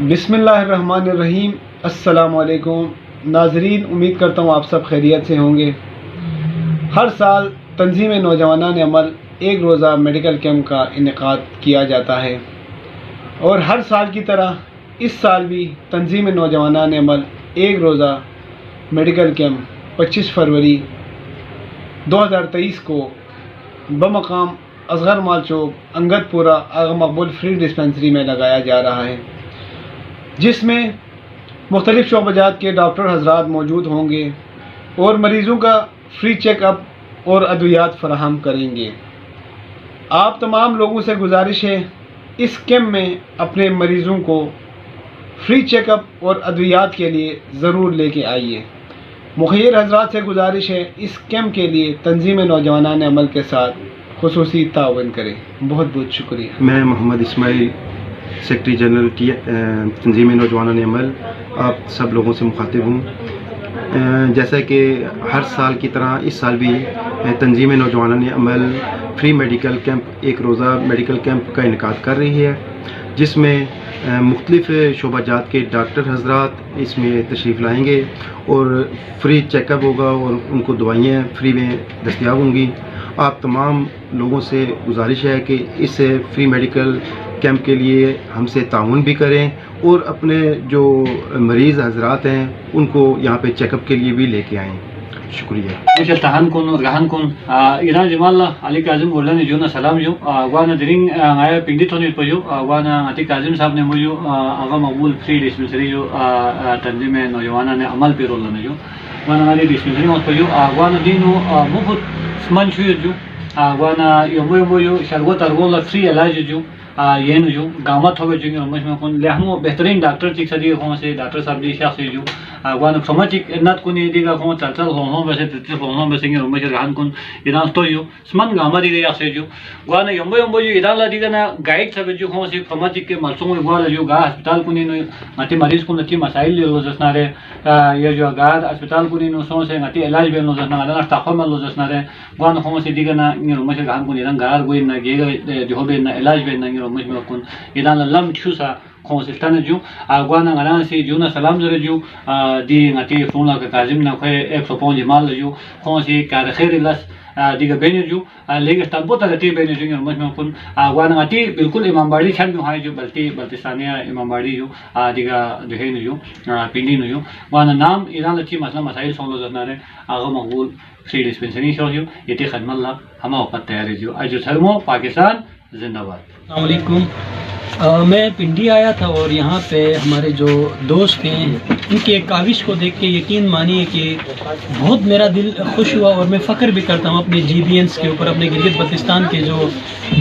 बिस्मिल्लाहिर्रहमानिर्रहीम। अस्सलाम वालेकुम नाजरीन, उम्मीद करता हूँ आप सब खैरियत से होंगे। हर साल तंजीम नौजवानान अमल एक रोज़ा मेडिकल कैंप का इनेकाद किया जाता है और हर साल की तरह इस साल भी तंजीम नौजवानान अमल एक रोज़ा मेडिकल कैंप 25 फरवरी 2023 को बमकाम असगर माल चौक अंगदपुरा आगा मकबूल फ्री डिस्पेंसरी में लगाया जा रहा है, जिसमें मुख्तलिफ़ शोबाजात के डॉक्टर हजरात मौजूद होंगे और मरीज़ों का फ्री चेकअप और अद्वियात फराहम करेंगे। आप तमाम लोगों से गुजारिश है, इस कैंप में अपने मरीज़ों को फ्री चेकअप और अद्वियात के लिए ज़रूर लेके आइए। मुखिर हजरात से गुजारिश है, इस कैंप के लिए तंजीम नौजवानान अमल के साथ खुसूसी तावन करें। बहुत बहुत शुक्रिया। मैं मोहम्मद इस्माइल, सेक्रेटरी जनरल की तंजीम नौजवानान अमल, आप सब लोगों से मुखातिब हूँ। जैसा कि हर साल की तरह इस साल भी तंजीम नौजवानान अमल फ्री मेडिकल कैंप एक रोज़ा मेडिकल कैंप का इनेकाद कर रही है, जिसमें मुख्तलिफ़ शोबाजात के डॉक्टर हजरात इसमें तशरीफ़ लाएंगे और फ्री चेकअप होगा और उनको दवाइयाँ फ्री में दस्तयाब होंगी। आप तमाम लोगों से गुजारिश है कि इस फ्री मेडिकल कैंप के लिए हमसे ताउन भी करें और अपने जो मरीज़ हजरात हैं उनको यहाँ पे चेकअप के लिए भी लेके आएँ। शुक्रिया। मुझे तहन कुन और गहन कुन ईरान जमाल अली काजिम बोलने जो ना सलाम जो वाना दिरिंग आया पिंडी थोनी पर जो वाना अति काजिम साहब ने मुझे आगा मकबूल फ्री डिस्पेंसरी जो तंजीम नौजवाना ने अमल पे रोल ने जो वाना हमारी डिस्पेंसरी में पर जो वाना दिनो मुफ्त स्मन छुए जो वाना यमो जो शरगो तरगो ला फ्री इलाज जो ये न जो गामत हो जो मजमा कौन लेहमो बेहतरीन डॉक्टर चिक सदी हो से डॉक्टर साहब दी शख्स जो वाना समाजिक नत को नहीं दिगा को चल होनो वैसे तित होनो वैसे के मजर गान कौन इरान तो जो स्मन गामा दी या से जो वाना यम्बो जो इरान ला दिगा ना गाइड सब जो हो से समाजिक के मरसों में वाला जो गा अस्पताल को नहीं नती मरीज को नती मसाइल लो जसना रे ये जो गा अस्पताल को नहीं सो से नती इलाज बे लो जसना ना ताखो में लो जसना रे वाना हो से दिगा ना मजर गान को नहीं गार गोई ना गेगा जो बे ना इलाज बे ना मजमा कौन इरान लम छुसा खोसिस्तान जो आगवाना गना से जो ना सलाम जरे जो दी ngati फोन का काजिम ना खे 105 माल जो खोसी कार खैर लस दिगा बेने जो लेके तंबो तगती बेने जो मजमा कौन आगवाना ngati बिल्कुल इमामबाड़ी छन जो है जो बल्तिस्तानिया इमामबाड़ी जो दिगा जो है जो पिंडी जो वाना नाम ईरान अच्छी मसला मसाइल सोलो जना रे आगा मकबूल फ्री डिस्पेंसरी जो ये खदमत ला हम वक्त तैयार जो अजो धर्मो पाकिस्तान जिंदाबाद। अस्सलाम वालेकुम। मैं पिंडी आया था और यहाँ पे हमारे जो दोस्त हैं उनकी एक काविश को देख के यकीन मानिए कि बहुत मेरा दिल खुश हुआ और मैं फ़ख्र भी करता हूँ अपने GBNs के ऊपर, अपने गिलगित बल्तिस्तान के जो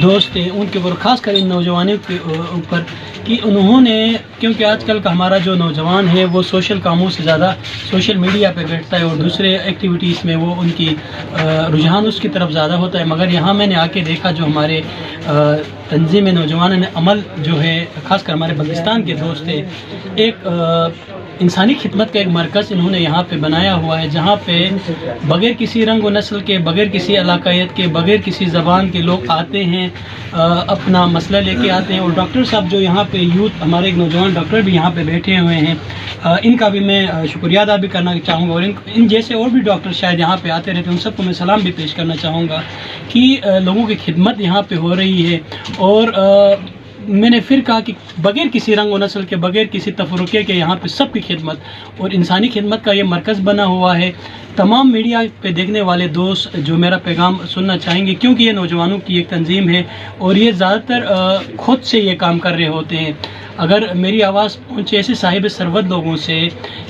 दोस्त हैं उनके ऊपर, ख़ास कर इन नौजवानों के ऊपर कि उन्होंने, क्योंकि आजकल का हमारा जो नौजवान है वो सोशल कामों से ज़्यादा सोशल मीडिया पे बैठता है और दूसरे एक्टिविटीज़ में वो उनकी रुझान उसकी तरफ ज़्यादा होता है। मगर यहाँ मैंने आके देखा जो हमारे तंजीम नौजवान अमल जो है, ख़ासकर हमारे बल्तिस्तान के दोस्त हैं, एक इंसानी खिदमत का एक मरकज़ इन्होंने यहाँ पे बनाया हुआ है, जहाँ पे बग़ैर किसी रंग व नस्ल के, बग़ैर किसी इलाकायत के, बग़ैर किसी ज़बान के लोग आते हैं, अपना मसला लेके आते हैं। और डॉक्टर साहब जो यहाँ पे यूथ, हमारे एक नौजवान डॉक्टर भी यहाँ पे बैठे हुए हैं, इनका भी मैं शुक्रिया अदा भी करना चाहूँगा और इन जैसे और भी डॉक्टर शायद यहाँ पे आते रहते हैं, उन सबको मैं सलाम भी पेश करना चाहूँगा कि लोगों की खिदमत यहाँ पे हो रही है। और मैंने फिर कहा कि बग़ैर किसी रंग व नस्ल के, बग़ैर किसी तफरुके के यहाँ पे सबकी खिदमत और इंसानी खिदमत का ये मरकज़ बना हुआ है। तमाम मीडिया पे देखने वाले दोस्त जो मेरा पैगाम सुनना चाहेंगे, क्योंकि ये नौजवानों की एक तंजीम है और ये ज़्यादातर खुद से ये काम कर रहे होते हैं। अगर मेरी आवाज़ पहुँचे ऐसे साहिब सरवत लोगों से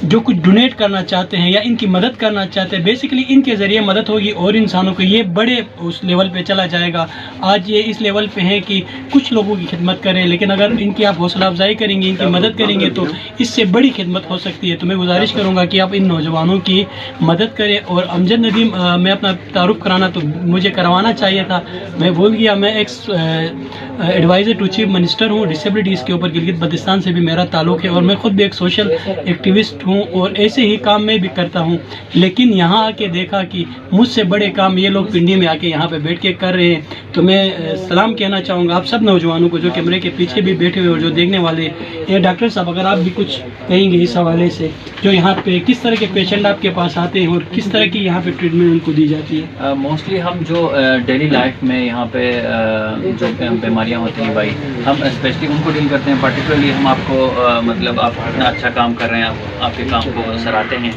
जो कुछ डोनेट करना चाहते हैं या इनकी मदद करना चाहते हैं, बेसिकली इनके ज़रिए मदद होगी और इंसानों को ये बड़े उस लेवल पे चला जाएगा। आज ये इस लेवल पे है कि कुछ लोगों की खिदमत करें, लेकिन अगर इनकी आप हौसला अफजाई करेंगे, इनकी मदद करेंगे तो इससे बड़ी खिदमत हो सकती है। तो मैं गुजारिश करूँगा कि आप इन नौजवानों की मदद करें। और अमजद नदीम, मैं अपना तारुफ कराना तो मुझे करवाना चाहिए था, मैं भूल गया। मैं ex adviser to chief minister हूँ डिसेबिलिटीज़ के ऊपर गिलगित गिलगित बल्तिस्तान से भी मेरा ताल्लुक़ है और मैं ख़ुद भी एक सोशल एक्टिविस्ट हूँ और ऐसे ही काम मैं भी करता हूँ। लेकिन यहाँ आके देखा कि मुझसे बड़े काम ये लोग पिंडी में आके यहाँ पे बैठ के कर रहे हैं। तो मैं सलाम कहना चाहूँगा आप सब नौजवानों को जो कैमरे के पीछे भी बैठे हुए और जो देखने वाले ये डॉक्टर साहब, अगर आप भी कुछ कहेंगे इस हवाले से, जो यहाँ पे किस तरह के पेशेंट आपके पास आते हैं और किस तरह की यहाँ पे ट्रीटमेंट उनको दी जाती है? मोस्टली हम जो डेली लाइफ में यहाँ पे जो बीमारियाँ होती हैं भाई, हम स्पेशली उनको डील करते हैं। पर्टिकुलरली हम आपको मतलब आप इतना अच्छा काम कर रहे हैं, आपके काम को सराहते हैं,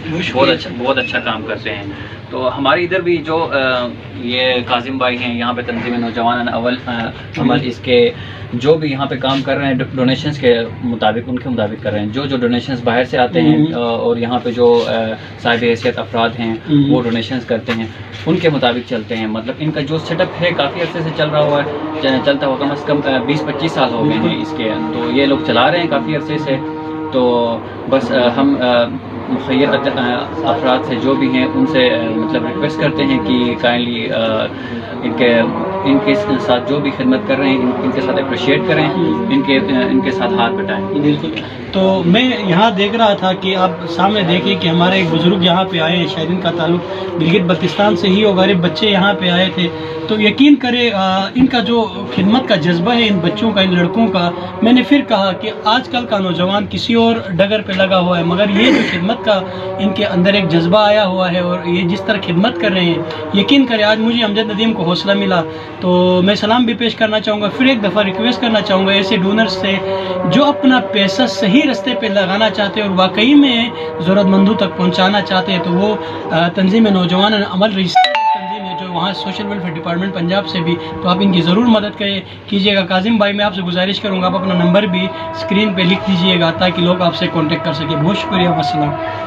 बहुत अच्छा काम करते हैं। तो हमारे इधर भी जो ये काजिम भाई हैं यहाँ पे तंजीम नौजवान अमल, इसके जो भी यहाँ पे काम कर रहे हैं डोनेशंस के मुताबिक, उनके मुताबिक कर रहे हैं। जो डोनेशंस बाहर से आते हैं और यहाँ पे जो साहिब हैसियत अफराद हैं वो डोनेशंस करते हैं, उनके मुताबिक चलते हैं। मतलब इनका जो सेटअप है काफ़ी अर्से से चल रहा हुआ है, चलता हुआ कम से कम 20-25 साल हो गए हैं इसके। तो ये लोग चला रहे हैं काफ़ी अर्से से। तो बस हम मुखय्यर अफराद से जो भी हैं उनसे मतलब रिक्वेस्ट करते हैं कि काइंडली इनके साथ जो भी खिदमत कर रहे हैं इनके साथ अप्रिशिएट करें, इनके साथ हाथ बटाएं। बिल्कुल। तो मैं यहाँ देख रहा था कि आप सामने देखिए कि हमारे एक बुज़ुर्ग यहाँ पे आए हैं, शायद इनका ताल्लुक़ गिलगित बल्तिस्तान से ही और गरीब बच्चे यहाँ पे आए थे। तो यकीन करें इनका जो खिदमत का जज्बा है इन बच्चों का, इन लड़कों का, मैंने फिर कहा कि आजकल का नौजवान किसी और डगर पे लगा हुआ है, मगर ये जो खिदमत का इनके अंदर एक जज्बा आया हुआ है और ये जिस तरह खिदमत कर रहे हैं, यकीन करें आज मुझे अमजद नदीम को हौसला मिला। तो मैं सलाम भी पेश करना चाहूँगा, फिर एक दफ़ा रिक्वेस्ट करना चाहूँगा ऐसे डोनर्स से जो अपना पैसा सही रास्ते पे लगाना चाहते हैं और वाकई में ज़रूरतमंदों तक पहुँचाना चाहते हैं। तो वो तंजीम नौजवान अमल तंजीम है जो वहाँ सोशल वेलफेयर डिपार्टमेंट पंजाब से भी, तो आप इनकी ज़रूर मदद कीजिएगा। काजिम भाई मैं आपसे गुजारिश करूँगा आप अपना नंबर भी स्क्रीन पे लिख दीजिएगा ताकि लोग आपसे कांटेक्ट कर सकें। बहुत शुक्रिया, वस्सलाम।